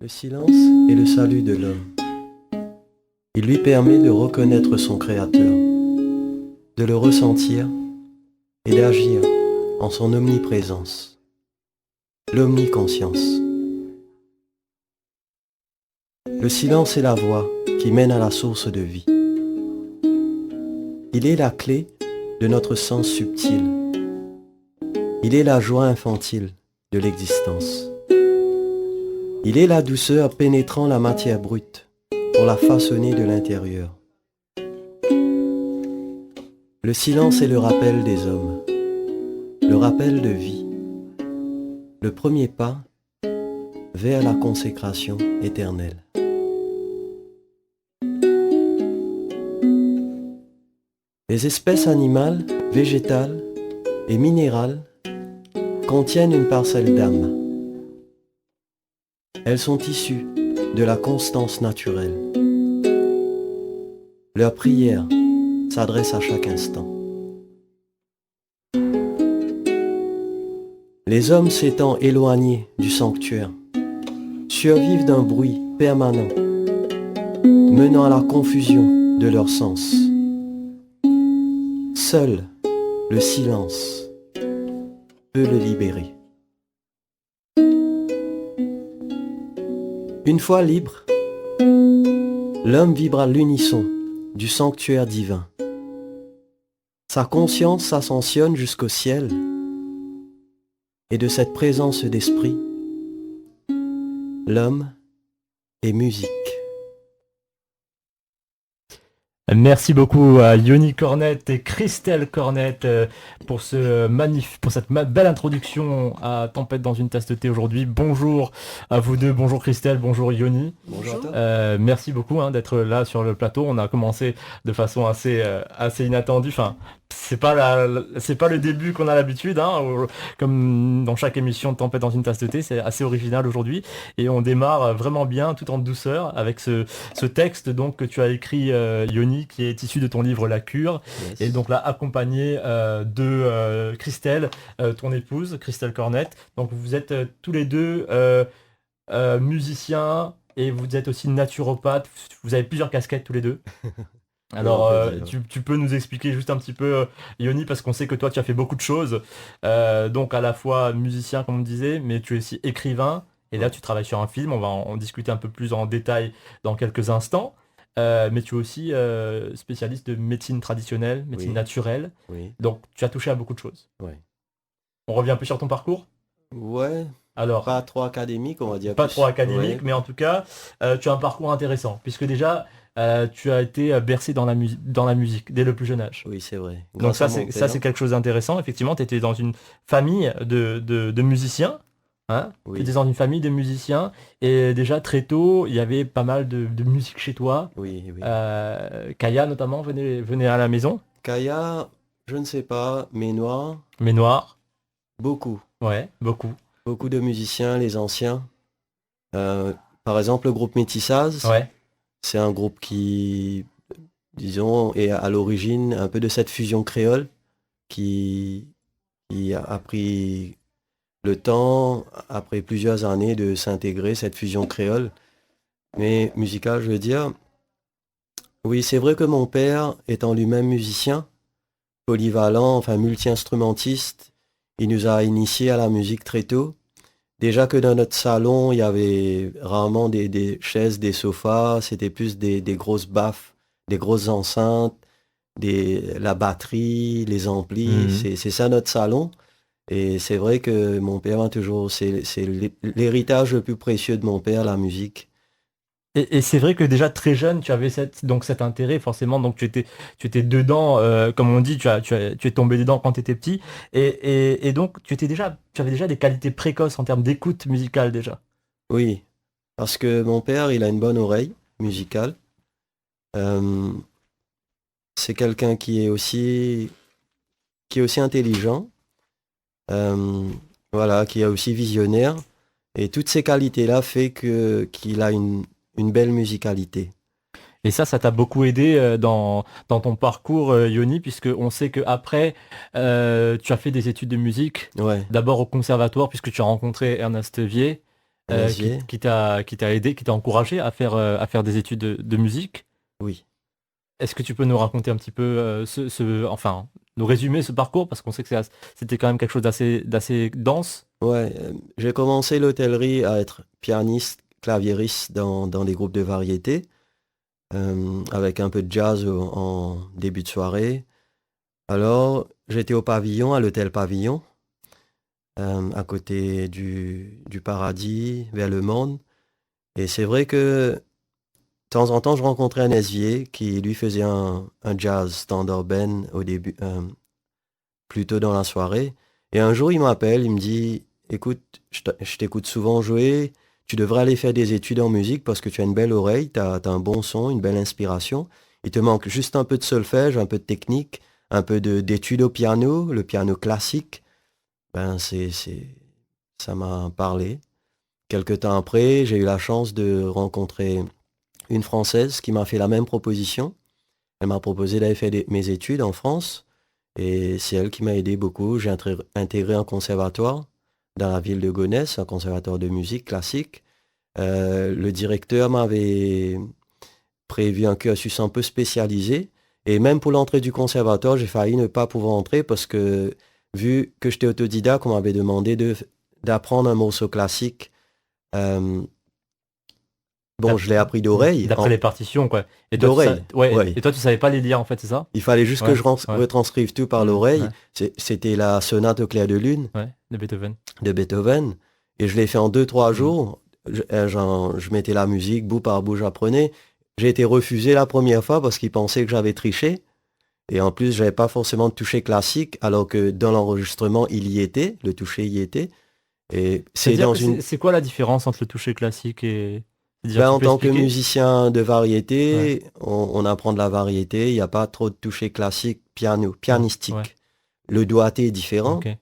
Le silence est le salut de l'homme. Il lui permet de reconnaître son Créateur, de le ressentir et d'agir en son omniprésence, l'omniconscience. Le silence est la voie qui mène à la source de vie. Il est la clé de notre sens subtil. Il est la joie infantile de l'existence. Il est la douceur pénétrant la matière brute pour la façonner de l'intérieur. Le silence est le rappel des hommes, le rappel de vie, le premier pas vers la consécration éternelle. Les espèces animales, végétales et minérales contiennent une parcelle d'âme. Elles sont issues de la constance naturelle. Leur prière s'adresse à chaque instant. Les hommes s'étant éloignés du sanctuaire survivent d'un bruit permanent, menant à la confusion de leurs sens. Seul le silence peut le libérer. Une fois libre, l'homme vibre à l'unisson du sanctuaire divin. Sa conscience s'ascensionne jusqu'au ciel et de cette présence d'esprit, l'homme est musique. Merci beaucoup à Yoni Cornette et Christelle Cornette pour cette belle introduction à Tempête dans une tasse de thé aujourd'hui. Bonjour à vous deux, bonjour Christelle, bonjour Yoni. Bonjour à toi. Merci beaucoup d'être là sur le plateau. On a commencé de façon assez inattendue. Enfin, c'est pas le début qu'on a l'habitude, comme dans chaque émission de Tempête dans une tasse de thé, c'est assez original aujourd'hui et on démarre vraiment bien, tout en douceur, avec ce texte donc que tu as écrit, Yoni, qui est issu de ton livre La Cure, Yes. et donc là accompagné de Christelle, ton épouse, Christelle Cornette. Donc vous êtes tous les deux musiciens et vous êtes aussi naturopathes. Vous avez plusieurs casquettes tous les deux. Alors, tu peux nous expliquer juste un petit peu, Yoni, parce qu'on sait que toi, tu as fait beaucoup de choses. Donc, à la fois musicien, comme on disait, mais tu es aussi écrivain. Et là, tu travailles sur un film. On va en discuter un peu plus en détail dans quelques instants. Mais tu es aussi spécialiste de médecine traditionnelle, médecine Oui. naturelle. Oui, Donc, tu as touché à beaucoup de choses. ouais. On revient un peu sur ton parcours. Ouais, Alors, pas trop académique, on va dire. pas plus. trop académique, Ouais. mais en tout cas, tu as un parcours intéressant, puisque déjà, tu as été bercé dans la musique dès le plus jeune âge. Oui, c'est vrai. Donc Grâce à ça mon c'est père. quelque chose d'intéressant. Effectivement, tu étais dans une famille de musiciens. Hein, tu Oui, étais dans une famille de musiciens et déjà très tôt, il y avait pas mal de musique chez toi. oui, oui. Kaya notamment venait à la maison. Kaya, je ne sais pas, mais noir, Mais Noir, beaucoup. ouais, beaucoup. Beaucoup de musiciens, les anciens. Euh, Par exemple, le groupe Métissage, Ouais, c'est un groupe qui, disons, est à l'origine un peu de cette fusion créole qui a pris le temps, après plusieurs années, de s'intégrer, cette fusion créole. Mais musicale, je veux dire, oui, c'est vrai que mon père, étant lui-même musicien, polyvalent, enfin multi-instrumentiste, il nous a initiés à la musique très tôt. Déjà que dans notre salon, il y avait rarement des chaises, des sofas, c'était plus des grosses baffes, des grosses enceintes, la batterie, les amplis, Mhm. c'est ça notre salon. Et c'est vrai que mon père a toujours, c'est l'héritage le plus précieux de mon père, la musique. Et c'est vrai que déjà très jeune, tu avais cet intérêt forcément, donc tu étais dedans, comme on dit, tu es tombé dedans quand tu étais petit, et donc tu avais déjà des qualités précoces en termes d'écoute musicale déjà. Oui, parce que mon père, il a une bonne oreille musicale. Euh, c'est quelqu'un qui est aussi intelligent, euh, voilà, qui est aussi visionnaire. Et toutes ces qualités-là fait qu'il a une belle musicalité. Et ça t'a beaucoup aidé dans ton parcours, Yoni, puisque on sait que après tu as fait des études de musique, Ouais, d'abord au conservatoire, puisque tu as rencontré Ernest Vier, qui t'a aidé, qui t'a encouragé à faire des études de musique. Oui. Est-ce que tu peux nous raconter un petit peu, enfin, nous résumer ce parcours, parce qu'on sait que c'était quand même quelque chose d'assez dense. Ouais, j'ai commencé l'hôtellerie à être pianiste, claviériste dans des groupes de variété, avec un peu de jazz en début de soirée. Alors, j'étais au pavillon, à l'hôtel Pavillon, à côté du Paradis, vers le Monde. Et c'est vrai que de temps en temps, je rencontrais un esvier qui, lui, faisait un jazz standard band au début, plus tôt dans la soirée. Et un jour, il m'appelle, il me dit, écoute, je t'écoute souvent jouer, tu devrais aller faire des études en musique parce que tu as une belle oreille, tu as un bon son, une belle inspiration. Il te manque juste un peu de solfège, un peu de technique, un peu d'études au piano, le piano classique. Ben, ça m'a parlé. Quelque temps après, j'ai eu la chance de rencontrer une Française qui m'a fait la même proposition. Elle m'a proposé d'aller faire mes études en France. Et c'est elle qui m'a aidé beaucoup. J'ai intégré un conservatoire dans la ville de Gonesse, un conservatoire de musique classique. Le directeur m'avait prévu un cursus un peu spécialisé. Et même pour l'entrée du conservatoire, j'ai failli ne pas pouvoir entrer parce que, vu que j'étais autodidacte, on m'avait demandé d'apprendre un morceau classique. Euh, Bon, je l'ai appris d'oreille. D'après les partitions, quoi. Et toi, D'oreille, ouais. Et toi, tu savais pas les lire, en fait, c'est ça? Il fallait juste que je retranscrive tout par l'oreille. Ouais. C'était la sonate au clair de lune De Beethoven. de Beethoven. Et je l'ai fait en 2-3 jours. Je mettais la musique, bout par bout, j'apprenais. J'ai été refusé la première fois parce qu'ils pensaient que j'avais triché. Et en plus, j'avais pas forcément de toucher classique, alors que dans l'enregistrement, il y était, le toucher y était. Et c'est quoi la différence entre le toucher classique et... En tant que musicien de variété, on apprend de la variété, il n'y a pas trop de toucher classique, pianistique. Ouais. Le doigté est différent, Okay.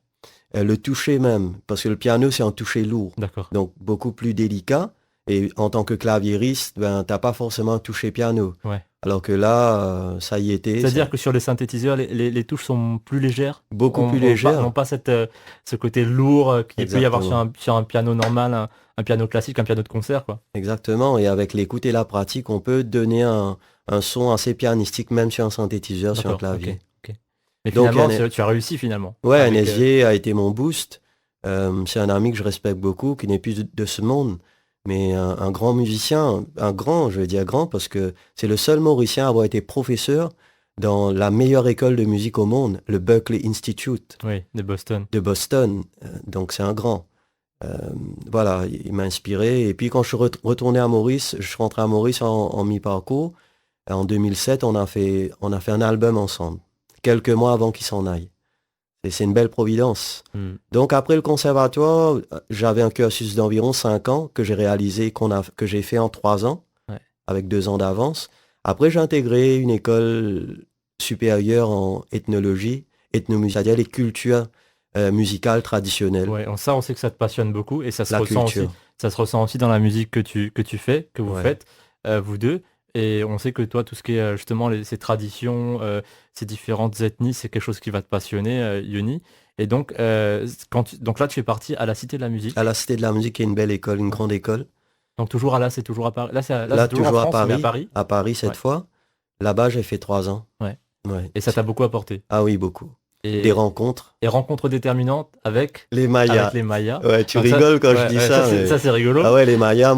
Le toucher même, parce que le piano c'est un toucher lourd, donc beaucoup plus délicat. Et en tant que claviériste, t'as pas forcément un toucher piano. Ouais. Alors que là, ça y était. C'est-à-dire que sur les synthétiseurs, les touches sont plus légères. Beaucoup plus légères. N'ont pas ce côté lourd qu'il peut y avoir sur un piano normal, un piano classique, un piano de concert, quoi. Exactement. Et avec l'écoute et la pratique, on peut donner un son assez pianistique, même sur un synthétiseur, sur un clavier. Okay. Mais donc, finalement, tu as réussi finalement. Ouais, un esvier a été mon boost. C'est un ami que je respecte beaucoup, qui n'est plus de ce monde. Mais un grand musicien, je veux dire grand, parce que c'est le seul Mauricien à avoir été professeur dans la meilleure école de musique au monde, le Berklee Institute. Oui, de Boston. De Boston. Donc c'est un grand. Voilà, il m'a inspiré. Et puis quand je suis retourné à Maurice, je suis rentré à Maurice en mi-parcours. En 2007, on a fait un album ensemble, quelques mois avant qu'il s'en aille. Et c'est une belle providence. Donc après le conservatoire, j'avais un cursus d'environ 5 ans que j'ai réalisé, que j'ai fait en 3 ans, avec 2 ans d'avance. Après, j'ai intégré une école supérieure en ethnologie, ethnomusique, c'est-à-dire les cultures musicales traditionnelles. Ouais, ça, on sait que ça te passionne beaucoup et ça se ressent aussi dans la musique que tu fais, que vous faites, vous deux. Et on sait que toi, tout ce qui est justement ces traditions, ces différentes ethnies, c'est quelque chose qui va te passionner, Yoni. Et donc, donc là, tu es parti à la Cité de la Musique. À la Cité de la Musique, qui est une belle école, une grande école. Donc toujours c'est toujours à Paris. Là, c'est toujours en France, à Paris. Mais à Paris. À Paris cette fois. Là-bas, j'ai fait 3 ans. Ouais. Et ça t'a beaucoup apporté. Ah oui, beaucoup. Des rencontres. Et rencontres déterminantes avec les Mayas. Avec les Mayas. Ouais, tu rigoles quand je dis ça. Ça, c'est rigolo. Ah ouais, les Mayas,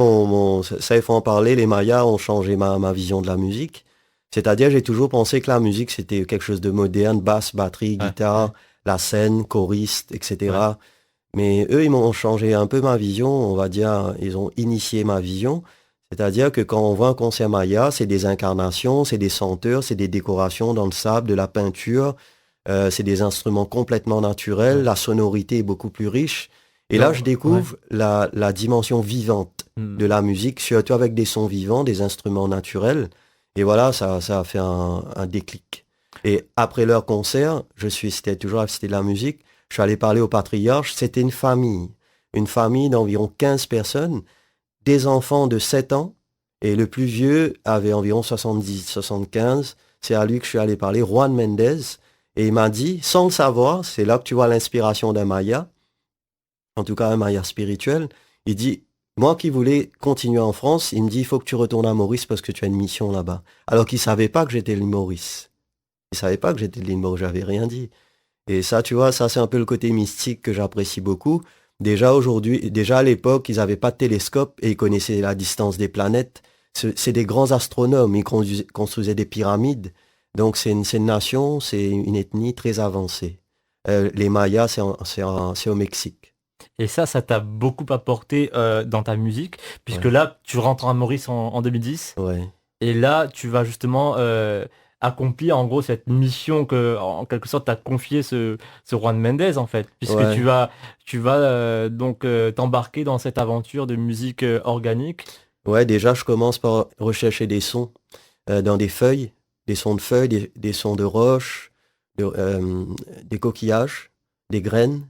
ça, il faut en parler. Les Mayas ont changé ma vision de la musique. C'est-à-dire, j'ai toujours pensé que la musique, c'était quelque chose de moderne, basse, batterie, guitare, la scène, choriste, etc. Ouais. Mais eux, ils m'ont changé un peu ma vision. On va dire, ils ont initié ma vision. C'est-à-dire que quand on voit un concert Maya, c'est des incarnations, c'est des senteurs, c'est des décorations dans le sable, de la peinture. C'est des instruments complètement naturels, la sonorité est beaucoup plus riche. Et là, je découvre la dimension vivante de la musique, surtout avec des sons vivants, des instruments naturels. Et voilà, ça a fait un déclic. Et après leur concert, c'était toujours à la Cité de la Musique, je suis allé parler au patriarche, c'était une famille d'environ 15 personnes, des enfants de 7 ans, et le plus vieux avait environ 70-75. C'est à lui que je suis allé parler, Juan Mendez. Et il m'a dit, sans le savoir, c'est là que tu vois l'inspiration d'un Maya, en tout cas un Maya spirituel, il dit, Moi qui voulais continuer en France, il me dit, il faut que tu retournes à Maurice parce que tu as une mission là-bas. Alors qu'il savait pas que j'étais l'île Maurice. Il savait pas que j'étais de l'île Maurice, j'avais rien dit. Et ça, tu vois, ça c'est un peu le côté mystique que j'apprécie beaucoup. Déjà à l'époque, ils n'avaient pas de télescope et ils connaissaient la distance des planètes. C'est des grands astronomes, ils construisaient des pyramides. Donc c'est une nation, c'est une ethnie très avancée. Les Mayas, c'est au Mexique. Et ça t'a beaucoup apporté dans ta musique, puisque Ouais. là, tu rentres à Maurice en 2010, Ouais. et là, tu vas justement accomplir en gros cette mission que, en quelque sorte, t'as confié ce Juan Mendez, en fait, puisque Ouais. tu vas donc t'embarquer dans cette aventure de musique organique. Ouais, déjà, je commence par rechercher des sons dans des feuilles, des sons de feuilles, des sons de roches, des coquillages, des graines,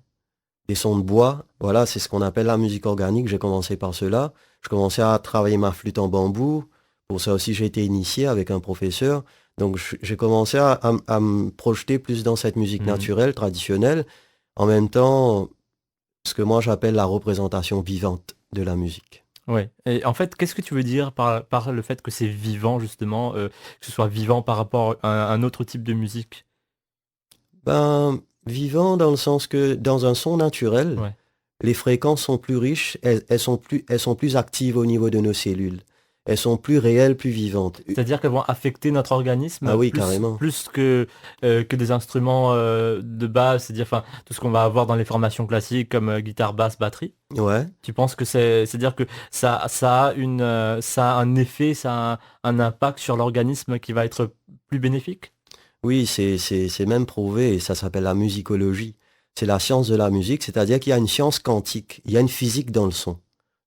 des sons de bois. Voilà, c'est ce qu'on appelle la musique organique. J'ai commencé par cela. Je commençais à travailler ma flûte en bambou. Pour ça aussi, j'ai été initié avec un professeur. Donc, j'ai commencé à me projeter plus dans cette musique Mhm. naturelle, traditionnelle. En même temps, ce que moi j'appelle la représentation vivante de la musique. Ouais. Et en fait, qu'est-ce que tu veux dire par le fait que c'est vivant, justement, que ce soit vivant par rapport à un autre type de musique? Ben, vivant dans le sens que dans un son naturel, Ouais. les fréquences sont plus riches, elles sont plus actives au niveau de nos cellules. Elles sont plus réelles, plus vivantes. C'est-à-dire qu'elles vont affecter notre Ah organisme oui, carrément. plus que des instruments de base, c'est-à-dire enfin, tout ce qu'on va avoir dans les formations classiques comme guitare, basse, batterie. Ouais. Tu penses que c'est-à-dire que ça a un effet, ça a un impact sur l'organisme qui va être plus bénéfique? Oui, c'est même prouvé, et ça s'appelle la musicologie. C'est la science de la musique, c'est-à-dire qu'il y a une science quantique, il y a une physique dans le son.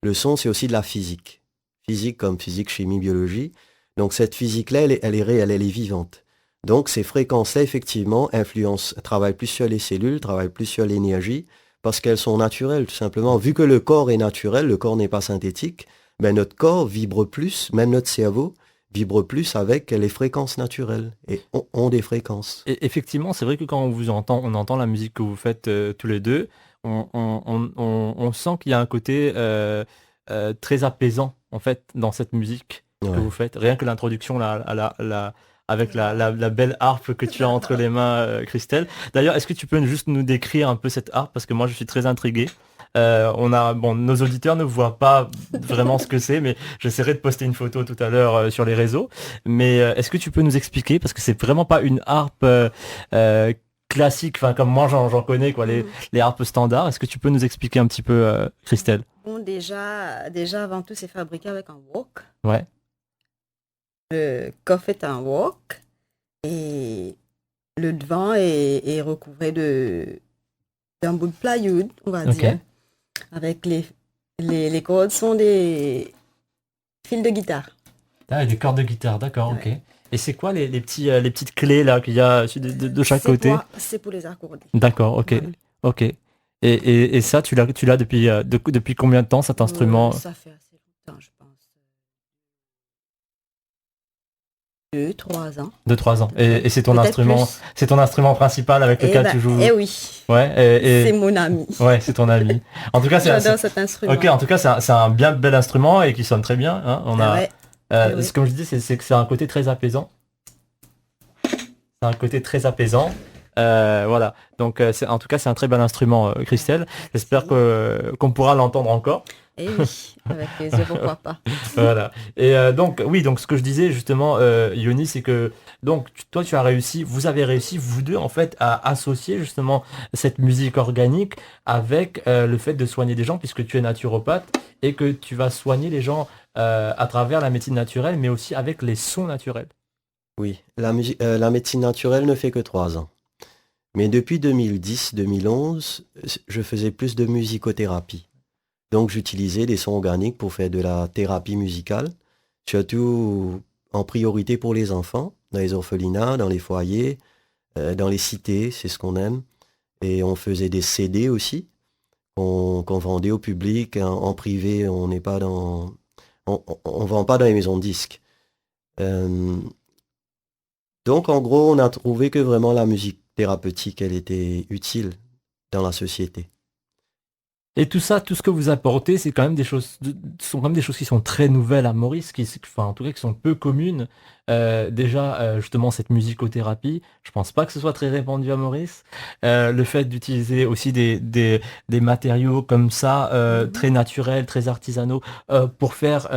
Le son, c'est aussi de la physique. Physique comme physique, chimie, biologie. Donc cette physique-là, elle est réelle, elle est vivante. Donc ces fréquences-là, effectivement, travaillent plus sur les cellules, travaillent plus sur l'énergie, parce qu'elles sont naturelles, tout simplement. Vu que le corps est naturel, le corps n'est pas synthétique, ben notre corps vibre plus, même notre cerveau vibre plus avec les fréquences naturelles et ont des fréquences. Et effectivement, c'est vrai que quand on vous entend, on entend la musique que vous faites tous les deux, on sent qu'il y a un côté très apaisant en fait dans cette musique que vous Ouais. faites. Rien que l'introduction là, avec la belle harpe que tu as entre les mains, Christelle. D'ailleurs, est-ce que tu peux juste nous décrire un peu cette harpe parce que moi je suis très intrigué. Bon, nos auditeurs ne voient pas vraiment ce que c'est, mais j'essaierai de poster une photo tout à l'heure sur les réseaux. Mais est-ce que tu peux nous expliquer, parce que c'est vraiment pas une harpe euh, classique, enfin comme moi j'en connais quoi, Mm. les harpes standards. Est-ce que tu peux nous expliquer un petit peu, Christelle? Bon, déjà, avant tout, c'est fabriqué avec un wok. Ouais, Le coffre est un wok et le devant est recouvré d'un bout de plywood, on va ok. dire, avec les cordes sont des fils de guitare. Ah, et des cordes de guitare, d'accord, ok. Ouais. Et c'est quoi les petites clés là qu'il y a de chaque côté? C'est pour les accorder. D'accord, ok, Voilà. ok. Et ça, tu l'as depuis, depuis combien de temps cet instrument? Ça fait assez longtemps, je pense. 2, 3 ans. 2, 3 ans. Et Peut-être plus. c'est ton instrument principal avec lequel tu joues. Oui, Ouais, c'est mon ami. ouais, c'est ton ami. En tout cas, J'adore cet instrument. ok, en tout cas, c'est un bien bel instrument et qui sonne très bien, hein. On Ah a, ouais. Oui. comme je dis, c'est que c'est un côté très apaisant. C'est un côté très apaisant. Voilà. Donc, en tout cas, c'est un très bel instrument, Christelle. J'espère qu'on pourra l'entendre encore. Et oui, avec plaisir, pourquoi pas. Voilà. Et donc, oui, donc ce que je disais justement, Yoni, c'est que donc toi, vous avez réussi, vous deux, en fait, à associer justement cette musique organique avec le fait de soigner des gens, puisque tu es naturopathe et que tu vas soigner les gens à travers la médecine naturelle, mais aussi avec les sons naturels. Oui, la médecine naturelle ne fait que 3 ans. Mais depuis 2010-2011, je faisais plus de musicothérapie. Donc j'utilisais des sons organiques pour faire de la thérapie musicale, surtout en priorité pour les enfants, dans les orphelinats, dans les foyers, dans les cités, c'est ce qu'on aime. Et on faisait des CD aussi, qu'on vendait au public en privé. On n'est pas dans, on vend pas dans les maisons de disques. Euh, donc en gros, on a trouvé que vraiment la musique thérapeutique, elle était utile dans la société. Et tout ça, tout ce que vous apportez, c'est quand même des choses, sont quand même des choses qui sont très nouvelles à Maurice, enfin, en tout cas, qui sont peu communes. Déjà, justement, cette musicothérapie, je pense pas que ce soit très répandu à Maurice. Le fait d'utiliser aussi des matériaux comme ça, très naturels, très artisanaux, pour faire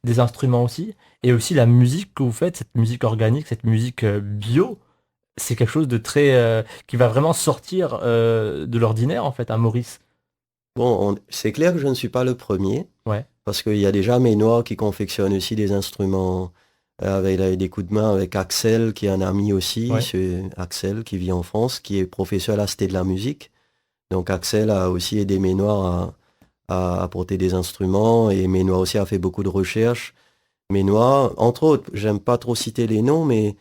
des instruments aussi. Et aussi la musique que vous faites, cette musique organique, cette musique bio, c'est quelque chose de très, qui va vraiment sortir de l'ordinaire, en fait, à Maurice. Bon, c'est clair que je ne suis pas le premier, Ouais. parce qu'il y a déjà Ménois qui confectionne aussi des instruments avec des coups de main avec Axel, qui est un ami aussi, Ouais. c'est Axel qui vit en France, qui est professeur à la Cité de la musique. Donc Axel a aussi aidé Ménois à apporter des instruments, et Ménois aussi a fait beaucoup de recherches. Ménois, entre autres, j'aime pas trop citer les noms, mais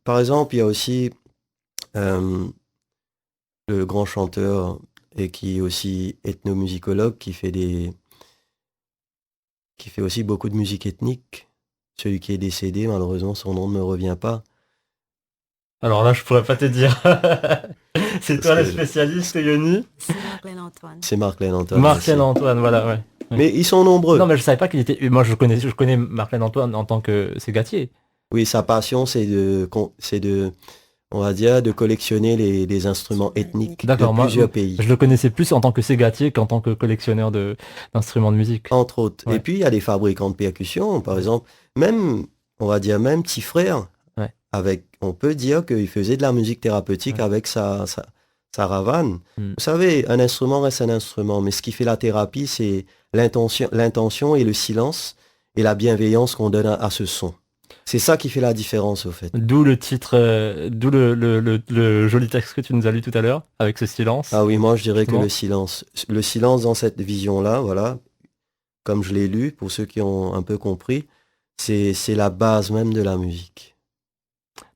par exemple, il y a aussi euh, le grand chanteur et qui est aussi ethnomusicologue qui fait aussi beaucoup de musique ethnique. Celui qui est décédé, malheureusement, son nom ne me revient pas. Alors là, je pourrais pas te dire. C'est Parce toi le que spécialiste, Yoni? C'est Marlène Antoine. c'est Marc-Lène Antoine. Marc-Lène merci. Antoine, voilà, ouais. Ouais. Mais ils sont nombreux. Non, mais je savais pas qu'il était. Moi, je connais Marc-Lène Antoine en tant que ségatier. Oui, sa passion, on va dire, de collectionner les instruments ethniques de D'accord, moi, plusieurs pays, je le connaissais plus en tant que ségatier qu'en tant que collectionneur d'instruments de musique. entre autres. Ouais. Et puis, il y a des fabricants de percussions, par exemple, même, on va dire, même Petit Frère, Ouais. on peut dire qu'il faisait de la musique thérapeutique Ouais. avec sa ravane. Mm. Vous savez, un instrument reste un instrument, mais ce qui fait la thérapie, c'est l'intention et le silence et la bienveillance qu'on donne à ce son. C'est ça qui fait la différence, au fait. D'où le titre, d'où le joli texte que tu nous as lu tout à l'heure, avec ce silence. Ah oui, moi je dirais que Justement. le silence dans cette vision-là, voilà, comme je l'ai lu, pour ceux qui ont un peu compris, c'est la base même de la musique.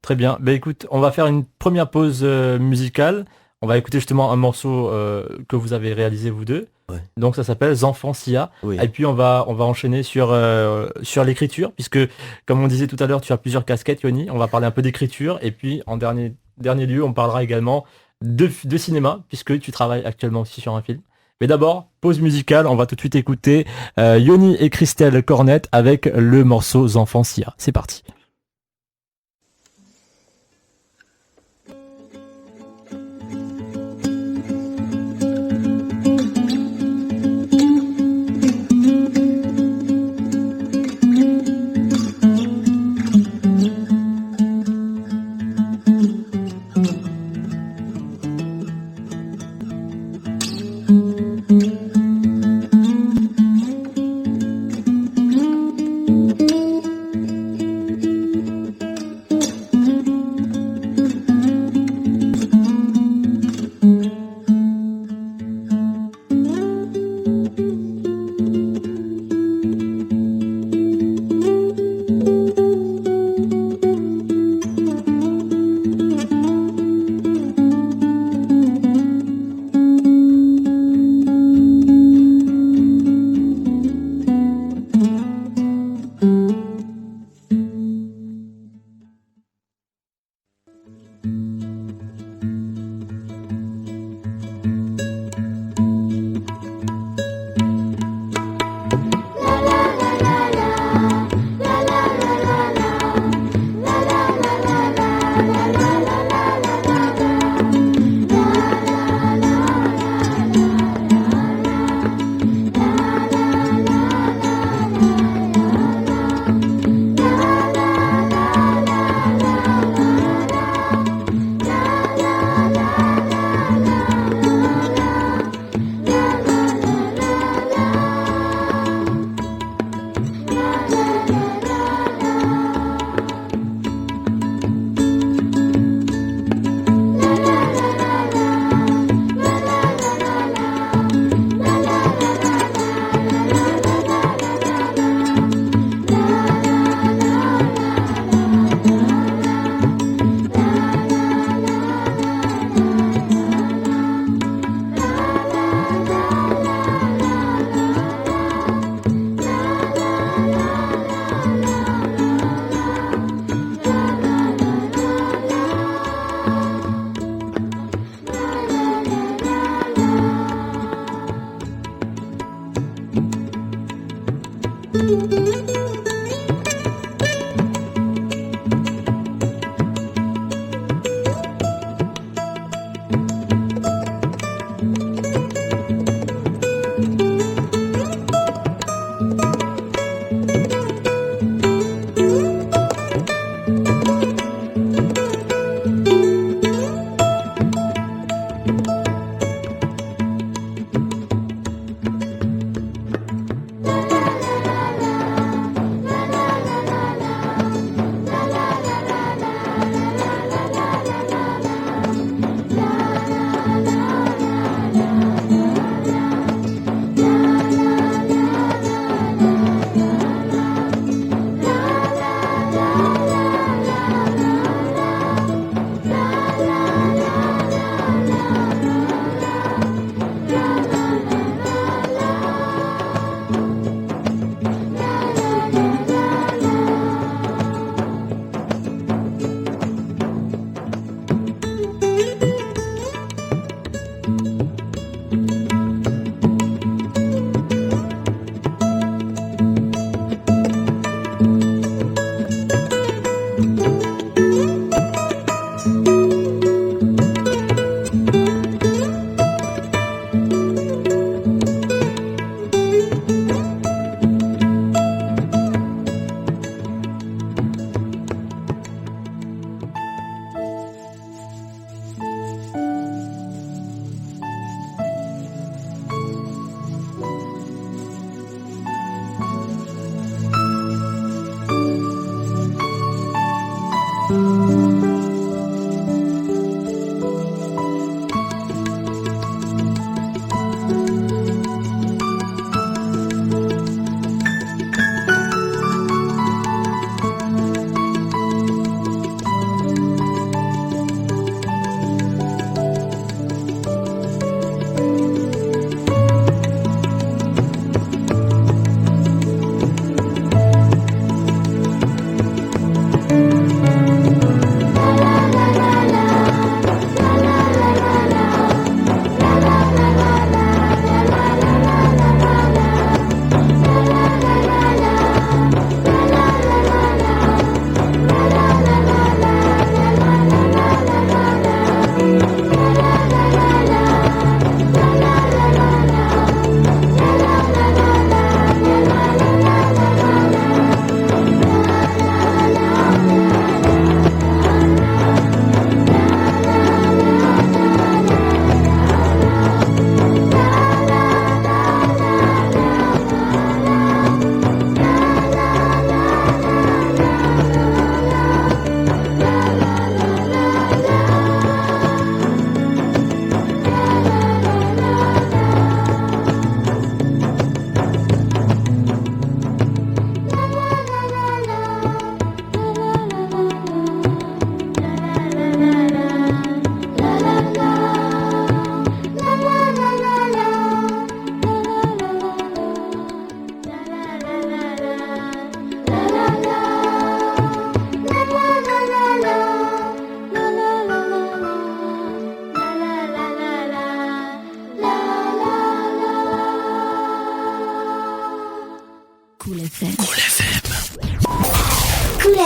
Très bien. Ben écoute, on va faire une première pause musicale. On va écouter justement un morceau que vous avez réalisé vous deux. Ouais. Donc ça s'appelle Zanfancia. Oui. Et puis on va enchaîner sur l'écriture, puisque comme on disait tout à l'heure, tu as plusieurs casquettes, Yoni. On va parler un peu d'écriture. Et puis en dernier lieu, on parlera également de cinéma, puisque tu travailles actuellement aussi sur un film. Mais d'abord, pause musicale, on va tout de suite écouter Yoni et Christelle Cornette avec le morceau Zanfancia. C'est parti.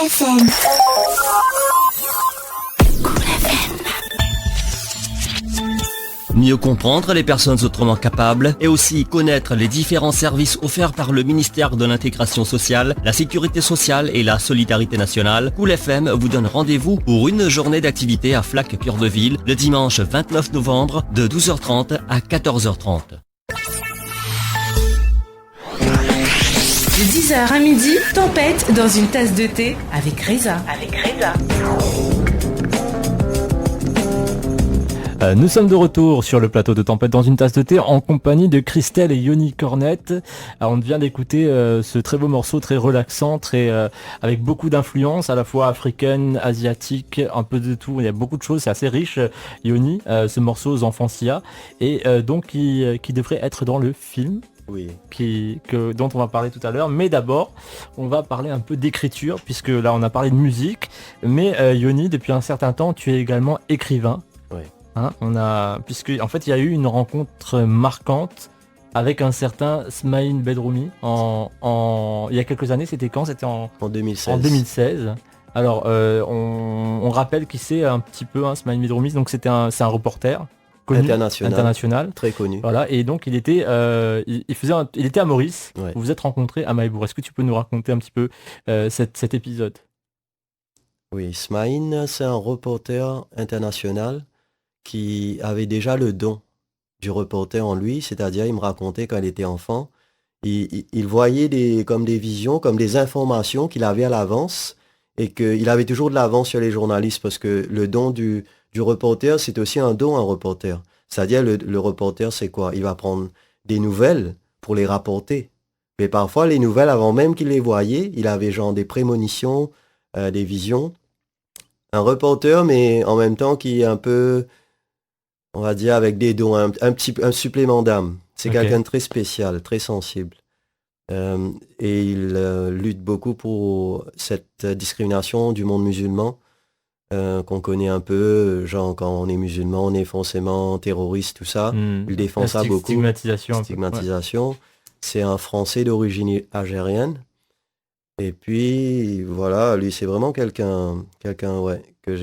FM. Mieux comprendre les personnes autrement capables et aussi connaître les différents services offerts par le ministère de l'Intégration sociale, la Sécurité sociale et la Solidarité nationale. Cool FM vous donne rendez-vous pour une journée d'activité à Flac-Cœur de Ville le dimanche 29 novembre de 12h30 à 14h30. De 10h à midi, Tempête dans une tasse de thé avec Reza. Nous sommes de retour sur le plateau de Tempête dans une tasse de thé en compagnie de Christelle et Yoni Cornette. Alors, on vient d'écouter ce très beau morceau, très relaxant, avec beaucoup d'influences à la fois africaines, asiatiques, un peu de tout. Il y a beaucoup de choses, c'est assez riche, Yoni, ce morceau Zanfansia, et donc qui devrait être dans le film. Oui. Dont on va parler tout à l'heure, mais d'abord on va parler un peu d'écriture, puisque là on a parlé de musique, mais Yoni, depuis un certain temps tu es également écrivain. Oui. Puisque en fait il y a eu une rencontre marquante avec un certain Smaïn Bedroumi il y a quelques années. C'était quand? C'était en 2016. En 2016. Alors, on rappelle qui c'est un petit peu, hein, Smaïn Bedroumi. Donc c'est un reporter connu, international, très connu. Voilà, et donc il était, il était à Maurice. Ouais. Vous vous êtes rencontrés à Maïbourg. Est-ce que tu peux nous raconter un petit peu cet épisode? Oui, Smaïn, c'est un reporter international qui avait déjà le don du reporter en lui, c'est-à-dire il me racontait quand il était enfant, il voyait comme des visions, comme des informations qu'il avait à l'avance et qu'il avait toujours de l'avance sur les journalistes parce que le don du reporter, c'est aussi un don, un reporter. C'est-à-dire le reporter, c'est quoi? Il va prendre des nouvelles pour les rapporter. Mais parfois, les nouvelles, avant même qu'il les voyait, il avait genre des prémonitions, des visions. Un reporter, mais en même temps qui est un peu, on va dire, avec des dons, un supplément d'âme. C'est quelqu'un de très spécial, très sensible. Et il lutte beaucoup pour cette discrimination du monde musulman qu'on connaît un peu. Genre, quand on est musulman, on est forcément terroriste, tout ça. Il défend ça beaucoup. Stigmatisation. Ouais. C'est un Français d'origine algérienne. Et puis, voilà, lui, c'est vraiment quelqu'un ouais, que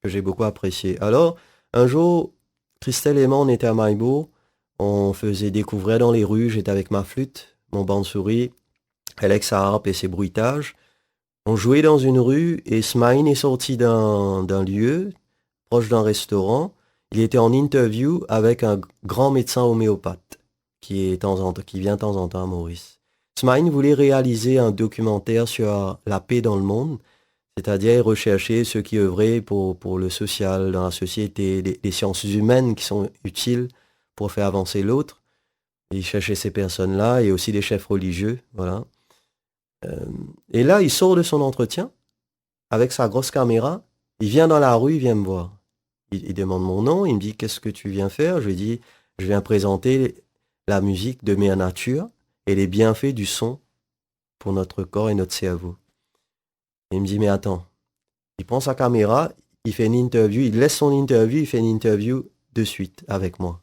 j'ai beaucoup apprécié. Alors, un jour, Christelle et moi, on était à Maïbourg. On faisait découvrir dans les rues, j'étais avec ma flûte, mon banc-souris, elle avec sa harpe et ses bruitages. On jouait dans une rue et Smaïn est sorti d'un lieu, proche d'un restaurant. Il était en interview avec un grand médecin homéopathe qui vient de temps en temps à Maurice. Smaïn voulait réaliser un documentaire sur la paix dans le monde, c'est-à-dire rechercher ceux qui œuvraient pour le social dans la société, les sciences humaines qui sont utiles pour faire avancer l'autre. Il cherchait ces personnes-là et aussi des chefs religieux, voilà. Et là, il sort de son entretien avec sa grosse caméra. Il vient dans la rue, il vient me voir. Il demande mon nom, il me dit « Qu'est-ce que tu viens faire ?» Je lui dis « Je viens présenter la musique de Mère Nature et les bienfaits du son pour notre corps et notre cerveau. » Il me dit « Mais attends. » Il prend sa caméra, il fait une interview, il laisse son interview, il fait une interview de suite avec moi.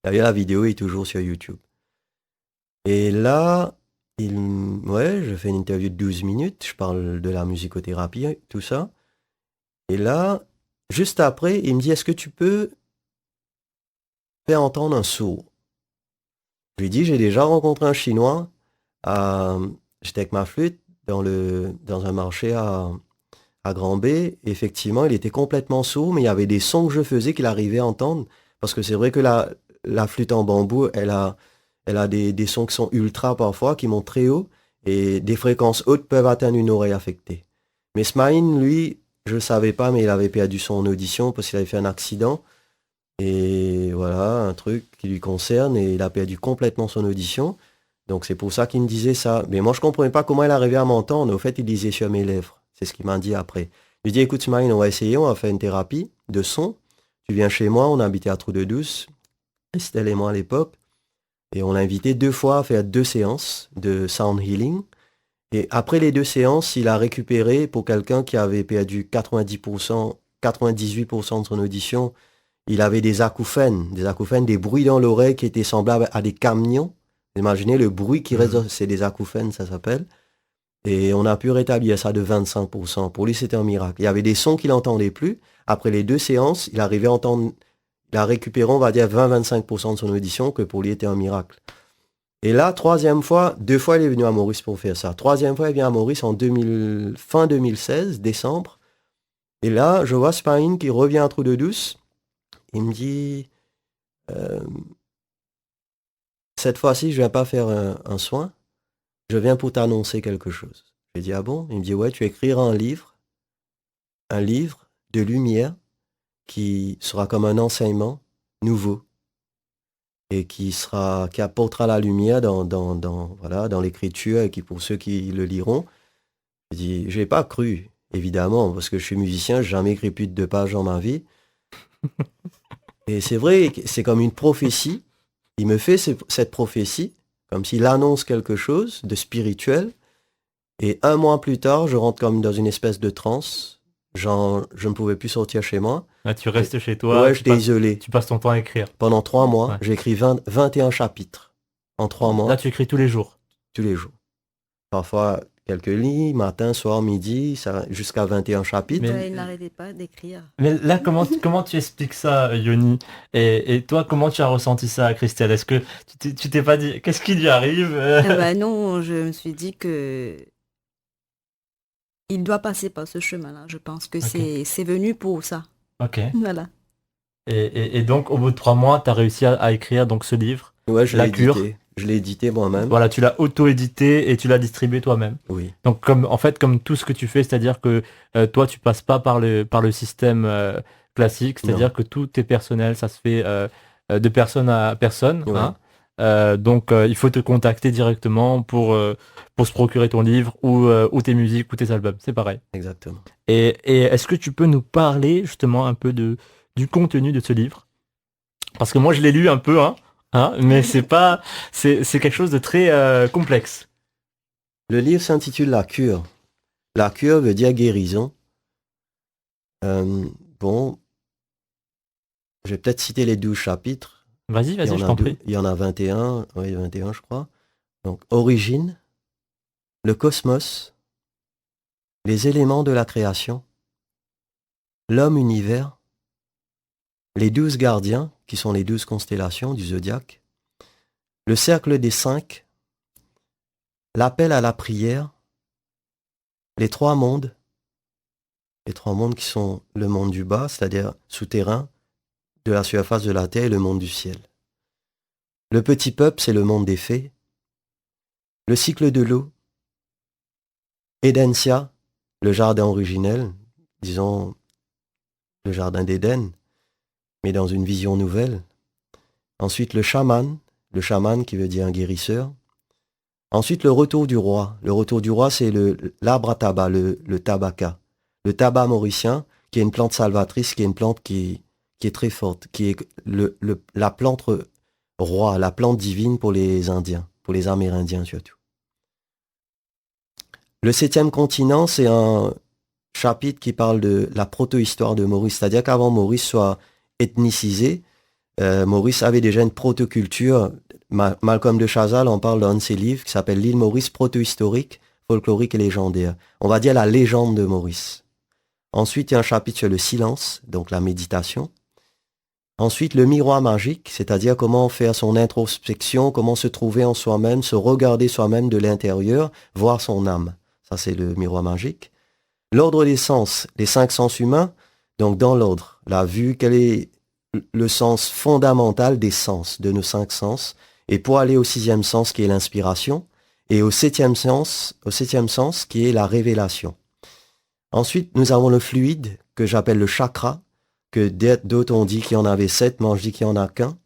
D'ailleurs, la vidéo est toujours sur YouTube. Et là, je fais une interview de 12 minutes, je parle de la musicothérapie, tout ça. Et là, juste après, il me dit, est-ce que tu peux faire entendre un sourd? Je lui dis, j'ai déjà rencontré un Chinois, j'étais avec ma flûte dans un marché à Grand-B. Effectivement, il était complètement sourd, mais il y avait des sons que je faisais qu'il arrivait à entendre. Parce que c'est vrai que la flûte en bambou, elle a des sons qui sont ultra parfois, qui montent très haut, et des fréquences hautes peuvent atteindre une oreille affectée. Mais Smaïn, lui, je ne savais pas, mais il avait perdu son audition parce qu'il avait fait un accident. Et voilà, un truc qui lui concerne, et il a perdu complètement son audition. Donc c'est pour ça qu'il me disait ça. Mais moi, je ne comprenais pas comment il arrivait à m'entendre. Au fait, il disait sur mes lèvres. C'est ce qu'il m'a dit après. Je lui ai dit, écoute Smaïn, on va essayer, on va faire une thérapie de son. Tu viens chez moi, on habitait à Trou-de-Douce, Estelle et moi à l'époque. Et on l'a invité 2 fois à faire 2 séances de sound healing. Et après les 2 séances, il a récupéré, pour quelqu'un qui avait perdu 90%, 98% de son audition, il avait des acouphènes, des bruits dans l'oreille qui étaient semblables à des camions. Imaginez le bruit qui reste, c'est des acouphènes, ça s'appelle. Et on a pu rétablir ça de 25%. Pour lui, c'était un miracle. Il y avait des sons qu'il n'entendait plus. Après les 2 séances, il arrivait à entendre... Il a récupéré, on va dire, 20-25% de son audition, que pour lui était un miracle. Et là, 3e fois, 2 fois il est venu à Maurice pour faire ça. 3e fois, il vient à Maurice en fin 2016, décembre. Et là, je vois Smaïn qui revient à Trou-de-Douce. Il me dit, cette fois-ci, je ne viens pas faire un soin, je viens pour t'annoncer quelque chose. Je lui dis, ah bon? Il me dit, ouais, tu écriras un livre de lumière, qui sera comme un enseignement nouveau et qui apportera la lumière dans l'écriture et qui, pour ceux qui le liront, je dis, j'ai pas cru, évidemment, parce que je suis musicien, j'ai jamais écrit plus de 2 pages dans ma vie. Et c'est vrai, c'est comme une prophétie. Il me fait cette prophétie, comme s'il annonce quelque chose de spirituel. Et 1 mois plus tard, je rentre comme dans une espèce de transe. Je ne pouvais plus sortir chez moi. Là, tu restes chez toi. Ouais, j'étais isolé. Tu passes ton temps à écrire. Pendant 3 mois, Ouais. j'ai écrit 21 chapitres. En 3 mois, Là, tu écris tous les jours. tous les jours. Parfois, quelques lignes, matin, soir, midi, jusqu'à 21 chapitres. Mais- Ouais, il n'arrêtait pas d'écrire. Mais là, comment tu expliques ça, Yoni? Et toi, comment tu as ressenti ça, Christelle? Est-ce que tu t'es pas dit, qu'est-ce qui lui arrive? Eh ben non, je me suis dit que il doit passer par ce chemin-là. Je pense que Ok. c'est venu pour ça. Ok. Voilà. Et donc, au bout de 3 mois, tu as réussi à écrire donc ce livre. Ouais, je La l'ai cure. édité. Je l'ai édité moi-même. Voilà, tu l'as auto-édité et tu l'as distribué toi-même. Oui, Donc, comme tout ce que tu fais, c'est-à-dire que toi, tu passes pas par le système classique, c'est-à-dire que tout est personnel, ça se fait de personne à personne. Ouais. Hein. Donc, il faut te contacter directement pour se procurer ton livre ou tes musiques ou tes albums. C'est pareil. exactement. Et est-ce que tu peux nous parler justement un peu du contenu de ce livre? Parce que moi, je l'ai lu un peu, mais c'est quelque chose de très complexe. Le livre s'intitule La cure. La cure veut dire guérison. Bon, je vais peut-être citer les 12 chapitres. Vas-y, Il y je en a t'en prie. Il y en a 21, oui, 21 je crois. Donc, origine, le cosmos, les éléments de la création, l'homme univers, les 12 gardiens, qui sont les 12 constellations du zodiaque, le cercle des 5, l'appel à la prière, les 3 mondes qui sont le monde du bas, c'est-à-dire souterrain, de la surface de la terre et le monde du ciel. Le petit peuple, c'est le monde des fées, le cycle de l'eau, Édencia, le jardin originel, disons le jardin d'Éden, mais dans une vision nouvelle. Ensuite le chaman qui veut dire un guérisseur. Ensuite le retour du roi. Le retour du roi, c'est l'arbre à tabac, le tabaka. Le tabac mauricien, qui est une plante salvatrice, qui est une plante qui est très forte, qui est la plante roi, la plante divine pour les Indiens, pour les Amérindiens surtout. Le 7e continent, c'est un chapitre qui parle de la proto-histoire de Maurice, c'est-à-dire qu'avant Maurice soit ethnicisé, Maurice avait déjà une proto-culture. Malcolm de Chazal en parle dans un de ses livres qui s'appelle L'île Maurice proto-historique, folklorique et légendaire. On va dire la légende de Maurice. Ensuite, il y a un chapitre sur le silence, donc la méditation. Ensuite, le miroir magique, c'est-à-dire comment faire son introspection, comment se trouver en soi-même, se regarder soi-même de l'intérieur, voir son âme. Ça, c'est le miroir magique. L'ordre des sens, les 5 sens humains. Donc, dans l'ordre, la vue, quel est le sens fondamental des sens, de nos 5 sens. Et pour aller au 6e sens, qui est l'inspiration. Et au 7e sens, qui est la révélation. Ensuite, nous avons le fluide, que j'appelle le chakra, que d'autres ont dit qu'il y en avait 7, moi je dis qu'il n'y en a qu'un.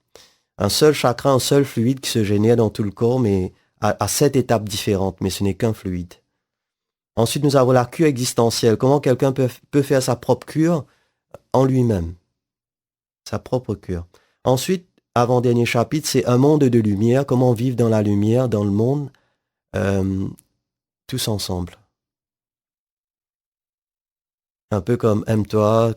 Un seul chakra, un seul fluide qui se génère dans tout le corps, mais à 7 étapes différentes, mais ce n'est qu'un fluide. Ensuite, nous avons la cure existentielle. Comment quelqu'un peut faire sa propre cure en lui-même. Sa propre cure. Ensuite, avant-dernier chapitre, c'est un monde de lumière. Comment vivre dans la lumière, dans le monde, tous ensemble. Un peu comme aime-toi,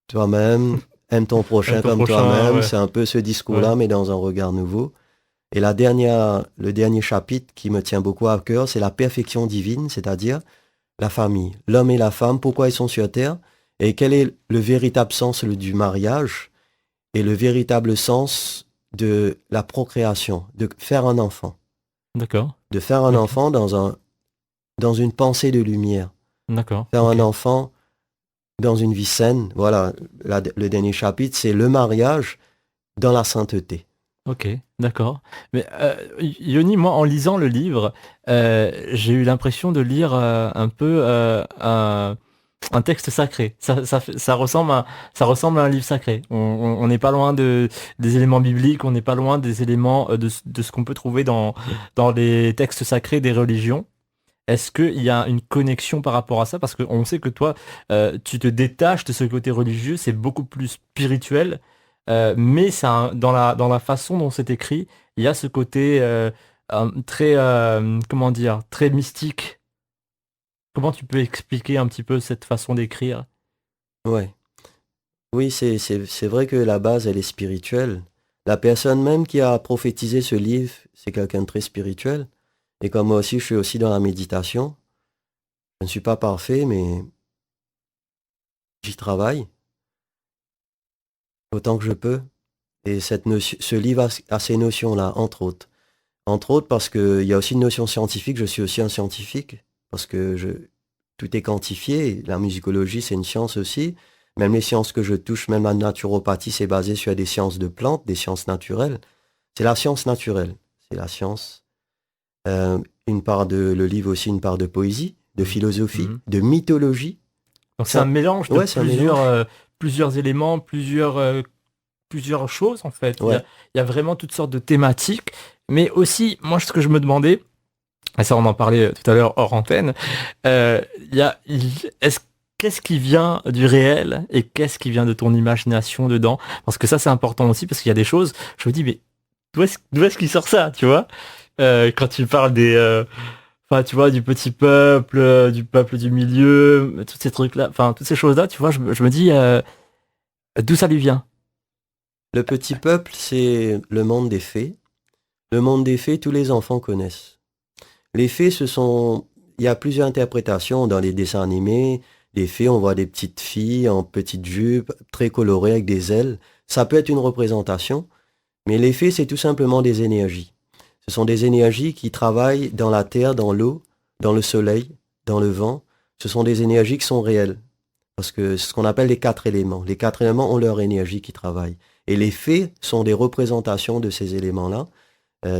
toi-même, aime ton prochain comme toi-même. Ouais. C'est un peu ce discours-là, mais dans un regard nouveau. Et le dernier chapitre qui me tient beaucoup à cœur, c'est la perfection divine, c'est-à-dire la famille. L'homme et la femme, pourquoi ils sont sur Terre et quel est le véritable sens du mariage et le véritable sens de la procréation, de faire un enfant. D'accord. De faire un enfant dans une pensée de lumière. D'accord. Faire un enfant dans une vie saine. Voilà, le dernier chapitre, c'est le mariage dans la sainteté. Ok, d'accord. Mais Yoni, moi, en lisant le livre, j'ai eu l'impression de lire un peu un texte sacré. Ça ressemble à un livre sacré. On n'est pas loin des éléments bibliques, on n'est pas loin des éléments de ce qu'on peut trouver dans les textes sacrés des religions. Est-ce qu'il y a une connexion par rapport à ça? Parce qu'on sait que toi, tu te détaches de ce côté religieux, c'est beaucoup plus spirituel. Mais dans la façon dont c'est écrit, il y a ce côté très, très mystique. Comment tu peux expliquer un petit peu cette façon d'écrire? Ouais. Oui, c'est vrai que la base, elle est spirituelle. La personne même qui a prophétisé ce livre, c'est quelqu'un de très spirituel. Et comme moi aussi, je suis aussi dans la méditation. Je ne suis pas parfait, mais j'y travaille autant que je peux. Et ce livre a ces notions-là, entre autres. Entre autres parce qu'il y a aussi une notion scientifique, je suis aussi un scientifique, parce que tout est quantifié, la musicologie c'est une science aussi, même les sciences que je touche, même la naturopathie, c'est basé sur des sciences de plantes, des sciences naturelles. C'est la science naturelle, c'est la science. Le livre aussi, une part de poésie, de philosophie, de mythologie. Donc c'est un mélange de c'est un mélange. Plusieurs éléments, plusieurs choses en fait. Ouais. Il y a vraiment toutes sortes de thématiques, mais aussi, moi ce que je me demandais, et ça on en parlait tout à l'heure hors antenne, qu'est-ce qui vient du réel et qu'est-ce qui vient de ton imagination dedans? Parce que ça c'est important aussi, parce qu'il y a des choses, je me dis, mais d'où est-ce qu'il sort ça, tu vois? Quand tu parles enfin, tu vois, du petit peuple, du peuple du milieu, tous ces trucs-là, enfin, toutes ces choses-là, tu vois, je me dis, d'où ça lui vient? Le petit peuple, c'est le monde des fées. Le monde des fées, tous les enfants connaissent. Les fées, il y a plusieurs interprétations dans les dessins animés. Les fées, on voit des petites filles en petites jupes, très colorées avec des ailes. Ça peut être une représentation, mais les fées, c'est tout simplement des énergies. Ce sont des énergies qui travaillent dans la terre, dans l'eau, dans le soleil, dans le vent. Ce sont des énergies qui sont réelles. Parce que c'est ce qu'on appelle les 4 éléments. Les 4 éléments ont leur énergie qui travaille. Et les fées sont des représentations de ces éléments-là.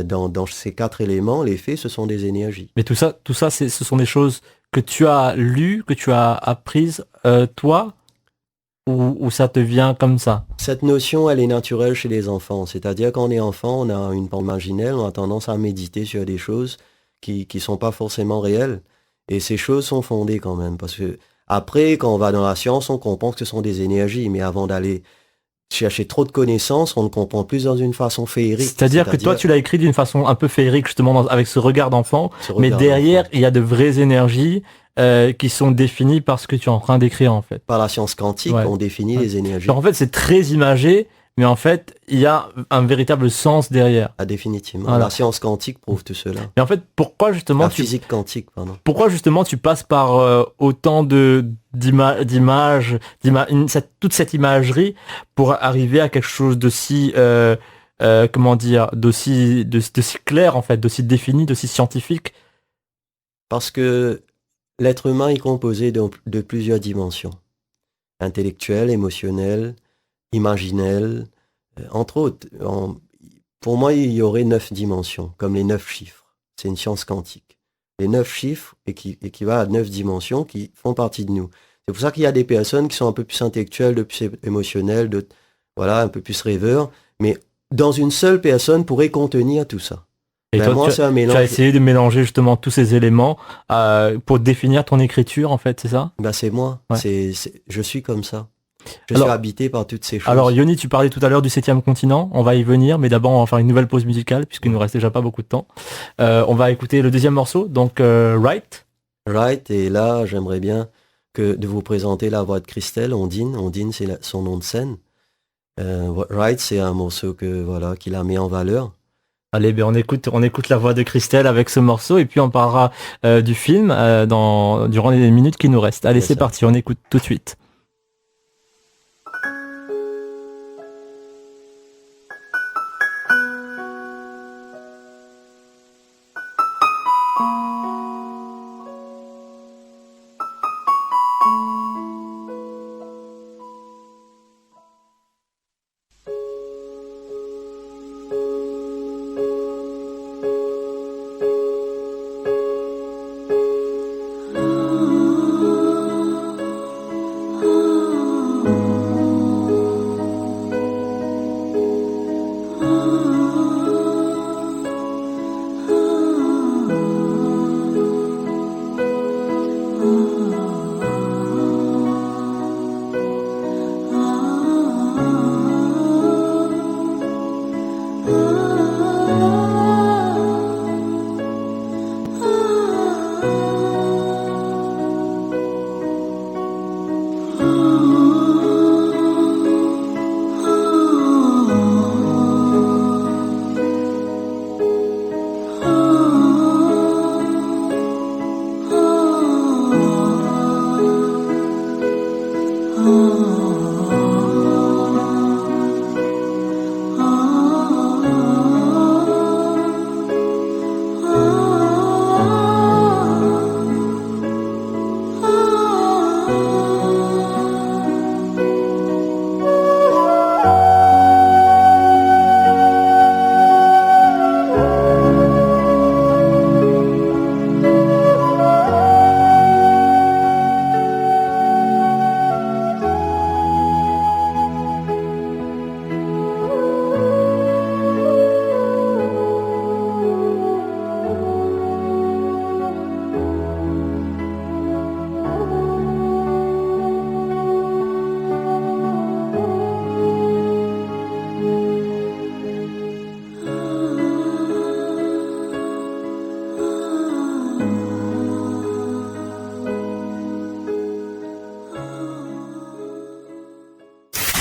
Dans ces 4 éléments, les fées, ce sont des énergies. Mais tout ça, ce sont des choses que tu as lues, que tu as apprises, toi, ou ça te vient comme ça? Cette notion, elle est naturelle chez les enfants. C'est-à-dire quand on est enfant, on a une part imaginelle, on a tendance à méditer sur des choses qui sont pas forcément réelles. Et ces choses sont fondées quand même. Parce que après, quand on va dans la science, on comprend que ce sont des énergies. Mais avant d'aller chercher trop de connaissances, on le comprend plus dans une façon féerique. C'est-à-dire que toi, tu l'as écrit d'une façon un peu féerique, justement, avec ce regard d'enfant. Mais derrière, il y a de vraies énergies qui sont définies par ce que tu es en train d'écrire, en fait. Par la science quantique, on définit les énergies. Donc, en fait, c'est très imagé, mais en fait, il y a un véritable sens derrière. Ah, définitivement. Voilà. La science quantique prouve tout cela. Mais en fait, pourquoi justement... La physique quantique, pardon. Pourquoi justement tu passes par autant d'images, toute cette imagerie pour arriver à quelque chose d'aussi, comment dire, d'aussi clair en fait, d'aussi défini, d'aussi scientifique? Parce que l'être humain est composé de plusieurs dimensions. Intellectuelle, émotionnelle, imaginelle, entre autres. Pour moi, il y aurait 9 dimensions, comme les 9 chiffres. C'est une science quantique. Les 9 chiffres équivalent à 9 dimensions qui font partie de nous. C'est pour ça qu'il y a des personnes qui sont un peu plus intellectuelles, de plus émotionnelles, voilà, un peu plus rêveurs, mais dans une seule personne pourrait contenir tout ça. Et toi, moi, tu as essayé de mélanger justement tous ces éléments pour définir ton écriture, en fait, c'est ça? C'est moi. Ouais. Je suis comme ça. Je suis habité par toutes ces choses. Alors Yoni, tu parlais tout à l'heure du 7e continent, on va y venir, mais d'abord on va faire une nouvelle pause musicale, puisqu'il nous reste déjà pas beaucoup de temps. On va écouter le deuxième morceau, donc Right. Right, et là j'aimerais bien de vous présenter la voix de Christelle, Ondine. Ondine, c'est son nom de scène. Right, c'est un morceau qui la met en valeur. Allez, on écoute la voix de Christelle avec ce morceau, et puis on parlera du film durant les minutes qui nous restent. Allez, c'est parti, on écoute tout de suite.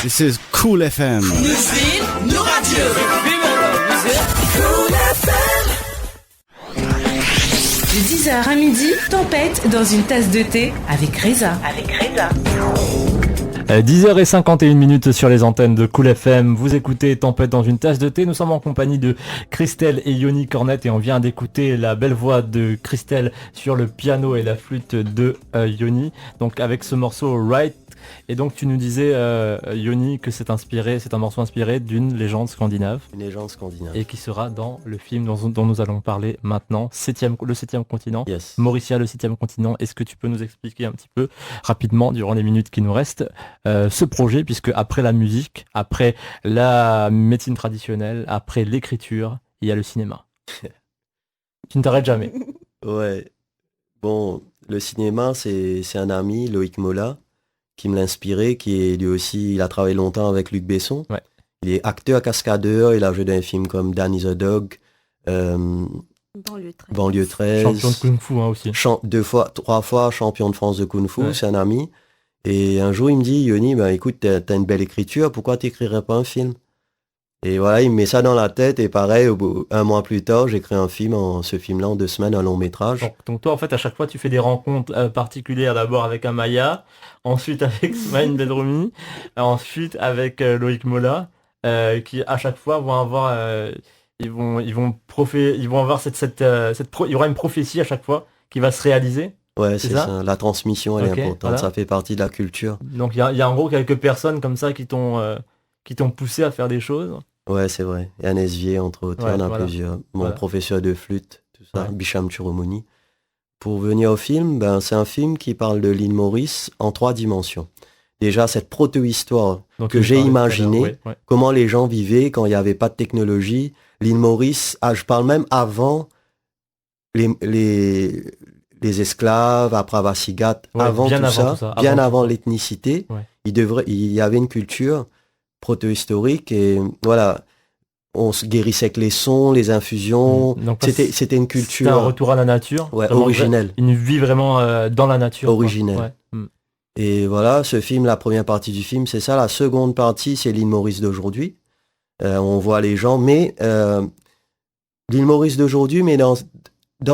This is Cool FM. Newsfeed, nos radios. De 10h à midi, Tempête dans une tasse de thé avec Reza. 10h51 sur les antennes de Cool FM. Vous écoutez Tempête dans une tasse de thé. Nous sommes en compagnie de Christelle et Yoni Cornette et on vient d'écouter la belle voix de Christelle sur le piano et la flûte de Yoni. Donc avec ce morceau Right. Et donc tu nous disais Yoni que c'est un morceau inspiré d'une légende scandinave. Une légende scandinave. Et qui sera dans le film dont nous allons parler maintenant, le 7e continent. Yes. Mauricia, le 7e continent. Est-ce que tu peux nous expliquer un petit peu rapidement, durant les minutes qui nous restent, ce projet, puisque après la musique, après la médecine traditionnelle, après l'écriture, il y a le cinéma. Tu ne t'arrêtes jamais. Ouais. Bon, le cinéma, c'est un ami, Loïc Mola, qui me l'a inspiré, qui est lui aussi, il a travaillé longtemps avec Luc Besson. Ouais. Il est acteur, cascadeur, il a joué dans des films comme Danny the Dog, Banlieue 13. Champion de Kung Fu aussi. 3 fois champion de France de Kung Fu, Ouais. c'est un ami. Et un jour, il me dit, Yoni, écoute, t'as une belle écriture, pourquoi t'écrirais pas un film? Et voilà, il me met ça dans la tête, et pareil, un mois plus tard, j'écris un film, ce film-là, en 2 semaines, un long métrage. Donc toi, en fait, à chaque fois, tu fais des rencontres particulières, d'abord avec Amaya, ensuite avec Smaïn Bedroumi, ensuite avec Loïc Mola, qui à chaque fois vont avoir, il y aura une prophétie à chaque fois qui va se réaliser. Ouais, c'est c'est ça ça. La transmission, elle Ok, est importante, voilà. ça fait partie de la culture. Donc il y a en gros quelques personnes comme ça qui t'ont poussé à faire des choses. Ouais, c'est vrai. Yann Esvier, entre autres, Ouais, il y en a voilà. plusieurs. Mon Voilà. professeur de flûte, tout ça, Ouais. Bicham Churomoni. Pour venir au film, c'est un film qui parle de l'île Maurice en 3 dimensions. Déjà, cette proto-histoire Donc, que tu j'ai parlais tout à l'heure, imaginée, ouais. comment les gens vivaient quand il n'y avait pas de technologie. L'île Maurice, je parle même avant les esclaves, après Avassigat, Ouais, avant bien tout avant ça, tout ça, bien avant avant tout ça. l'ethnicité, Ouais. il y avait une culture proto-historique et voilà, on se guérissait avec les sons, les infusions, Donc, c'était une C'est un culture retour à la nature. ouais, Vraiment originelle. Une vie vraiment dans la nature. quoi. Originelle. Ouais. Mm. Et voilà, ce film, la première partie du film, c'est ça. La seconde partie, c'est l'île Maurice d'aujourd'hui. On voit les gens, mais l'île Maurice d'aujourd'hui, mais dans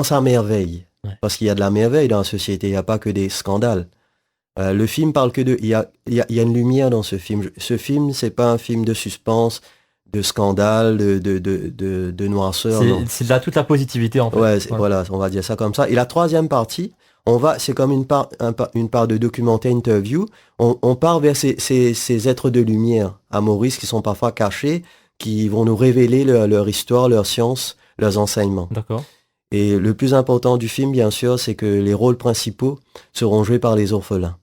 sa merveille. Ouais. Parce qu'il y a de la merveille dans la société, il n'y a pas que des scandales. Le film parle que il y a une lumière dans ce film. Ce film, c'est pas un film de suspense, de scandale, de noirceur. non. C'est de toute la positivité en fait. Ouais, voilà, on va dire ça comme ça. Et la troisième partie, c'est comme une part de documentaire interview. On part vers ces êtres de lumière à Maurice qui sont parfois cachés, qui vont nous révéler leur histoire, leur science, leurs enseignements. D'accord. Et le plus important du film, bien sûr, c'est que les rôles principaux seront joués par les orphelins.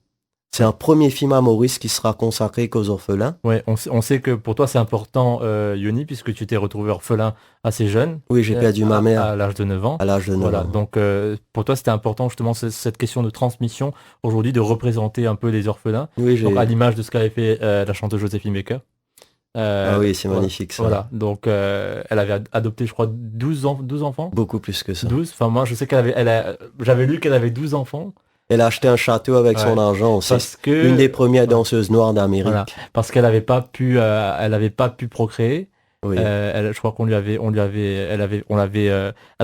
C'est un premier film à Maurice qui sera consacré qu'aux orphelins. Ouais, on sait que pour toi c'est important, Yoni, puisque tu t'es retrouvé orphelin assez jeune. Oui, j'ai perdu ma mère à l'âge de 9 ans. à l'âge de 9 Voilà, ans. donc pour toi c'était important justement cette question de transmission aujourd'hui, de représenter un peu les orphelins, Oui, donc à l'image de ce qu'avait fait la chanteuse Joséphine Baker. Ah oui, c'est voilà, magnifique ça. Voilà, donc elle avait adopté je crois 12 enfants. Beaucoup plus que ça. 12, enfin moi je sais j'avais lu qu'elle avait 12 enfants. Elle a acheté un château avec Ouais. son argent. Parce C'est que une des premières danseuses noires d'Amérique. Voilà, parce qu'elle avait pas pu procréer. Oui. Je crois elle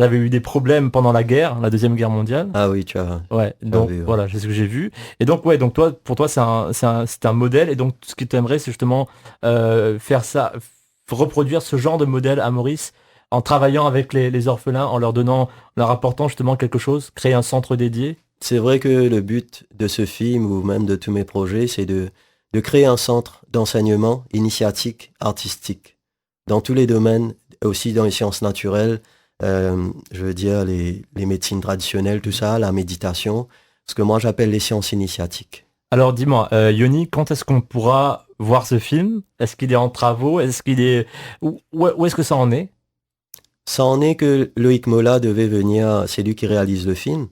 avait eu des problèmes pendant la Deuxième Guerre mondiale. Ah oui, tu as... Ouais, donc oui, ouais. voilà, c'est ce que j'ai vu. Et donc donc pour toi c'est un modèle. Et donc ce que tu aimerais c'est justement faire ça, reproduire ce genre de modèle à Maurice en travaillant avec les orphelins, en leur apportant justement quelque chose, créer un centre dédié. C'est vrai que le but de ce film, ou même de tous mes projets, c'est de créer un centre d'enseignement initiatique, artistique, dans tous les domaines, aussi dans les sciences naturelles, je veux dire les médecines traditionnelles, tout ça, la méditation, ce que moi j'appelle les sciences initiatiques. Alors dis-moi, Yoni, quand est-ce qu'on pourra voir ce film? Est-ce qu'il est en travaux? Est-ce qu'il est... Où est-ce que ça en est? Ça en est que Loïc Mola devait venir, c'est lui qui réalise le film,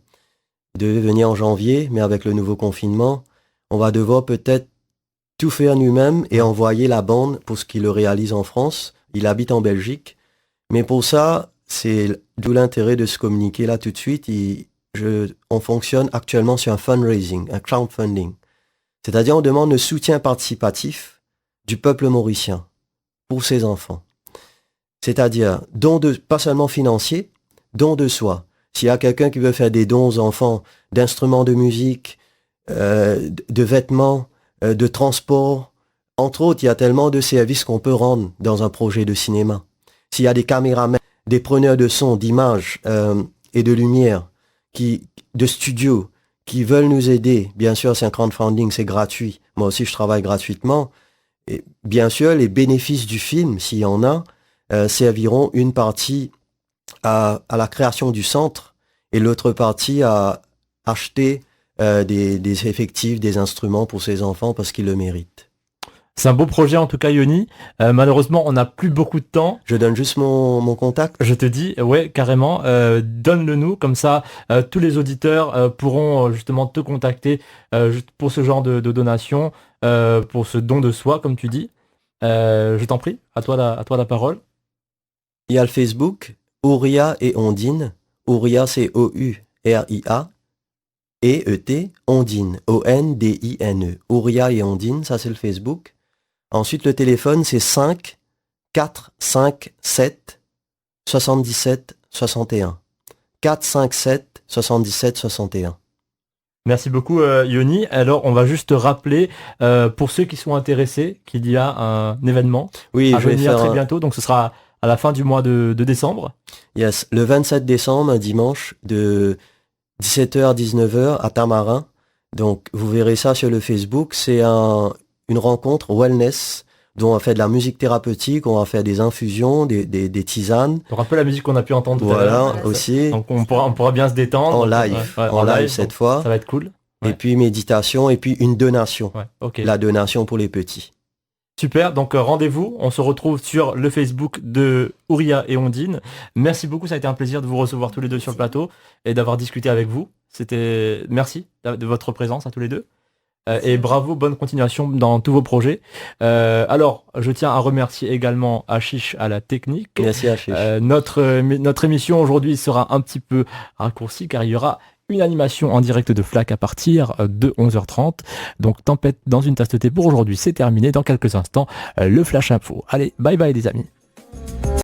il devait venir en janvier, mais avec le nouveau confinement, on va devoir peut-être tout faire nous-mêmes et envoyer la bande pour ce qu'il le réalise en France. Il habite en Belgique. Mais pour ça, c'est d'où l'intérêt de se communiquer là tout de suite. On fonctionne actuellement sur un fundraising, un crowdfunding. C'est-à-dire on demande le soutien participatif du peuple mauricien pour ses enfants. C'est-à-dire, pas seulement financier, don de soi. S'il y a quelqu'un qui veut faire des dons aux enfants d'instruments de musique, de vêtements, de transport, entre autres, il y a tellement de services qu'on peut rendre dans un projet de cinéma. S'il y a des caméramans, des preneurs de son, d'images et de lumière, de studio, qui veulent nous aider, bien sûr, c'est un crowdfunding, c'est gratuit. Moi aussi, je travaille gratuitement. Et bien sûr, les bénéfices du film, s'il y en a, serviront une partie à la création du centre et l'autre partie à acheter des effectifs, des instruments pour ces enfants parce qu'ils le méritent. C'est un beau projet en tout cas, Yoni. Malheureusement, on n'a plus beaucoup de temps. Je donne juste mon contact. Je te dis, ouais, carrément, donne-le nous, comme ça, tous les auditeurs pourront justement te contacter pour ce genre de donation, pour ce don de soi, comme tu dis. Je t'en prie, à toi la parole. Il y a le Facebook, Ouria et Ondine. Ouria, c'est O-U-R-I-A. Et E-T, Ondine, O-N-D-I-N-E. Ouria et Ondine, ça c'est le Facebook. Ensuite, le téléphone, c'est 5 4 5 7 77 61. 4 5 7 77 61. Merci beaucoup Yoni. Alors on va juste rappeler pour ceux qui sont intéressés qu'il y a un événement à venir très bientôt. Donc ce sera à la fin du mois de décembre. Yes, le 27 décembre, un dimanche, de 17h à 19h à Tamarin. Donc vous verrez ça sur le Facebook. C'est une rencontre wellness dont on va faire de la musique thérapeutique, on va faire des infusions, des tisanes. Donc un peu la musique qu'on a pu entendre tout à l'heure. Voilà, aussi. Donc on pourra bien se détendre. En live, en live cette fois. Ça va être cool. Ouais. Et puis méditation, et puis une donation. Ouais, okay. La donation pour les petits. Super, donc rendez-vous, on se retrouve sur le Facebook de Ouria et Ondine. Merci beaucoup, ça a été un plaisir de vous recevoir tous les deux sur le plateau et d'avoir discuté avec vous. Merci de votre présence à tous les deux. Et bravo, bonne continuation dans tous vos projets. Alors, je tiens à remercier également Ashish à la technique. Merci Ashish. Notre émission aujourd'hui sera un petit peu raccourcie car il y aura une animation en direct de FLAC à partir de 11h30. Donc Tempête dans une tasse de thé pour aujourd'hui, c'est terminé. Dans quelques instants, le Flash Info. Allez, bye bye les amis.